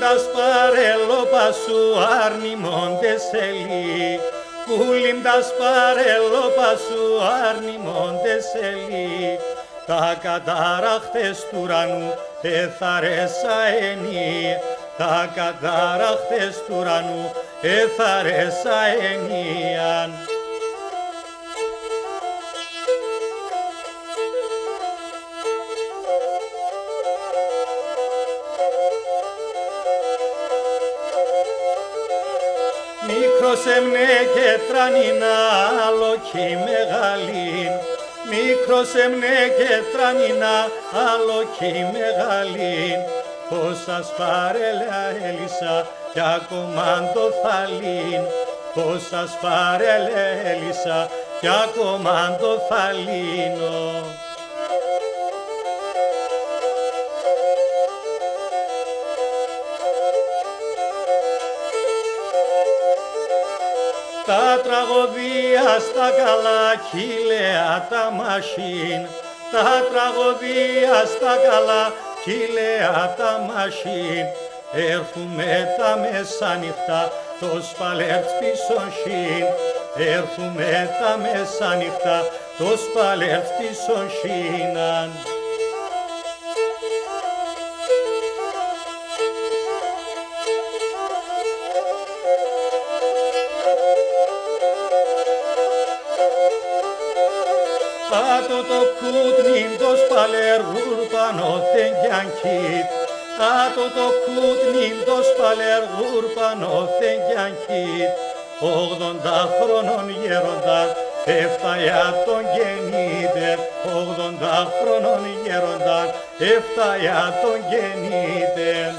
Πουλίμ τας παρελόπασου αρνημόντες ελί, πουλίμ τας παρελόπασου αρνημόντες ελί, τα καταράχτες του ουρανού έθαρεσα ενή, τα καταράχτες του ουρανού έθαρεσα ενίαν. Μικρός έμνε και τρανινά, άλλο κι μεγαλήν. Μικρός έμνε και τρανινά, άλλο κι μεγαλήν. Πόσας παρέλα έλυσα κι ακόμα το θαλήν. Πόσας παρέλα έλυσα κι ακόμα το θαλήνω. Τα τραγωδία στα καλά κύλεα τα μασίν, τα τραγωδία στα καλά κύλεα τα μασίν, έρθουμε τα μεσάνυχτα το σπαλέρτ πισον σιν, έρθουμε τα μεσάνυχτα το σπαλέρτ πισον σιναν. Άτο το κούτνιν το σπαλεργούρ πανώθεν κι ανκίτ, άτο το κούτνιν το σπαλεργούρ πανώθεν κι ανκίτ, 80 χρόνων γέρονταν έφταια τον γεννήτερ, 80 χρόνων γέρονταν έφταια τον γεννήτερ.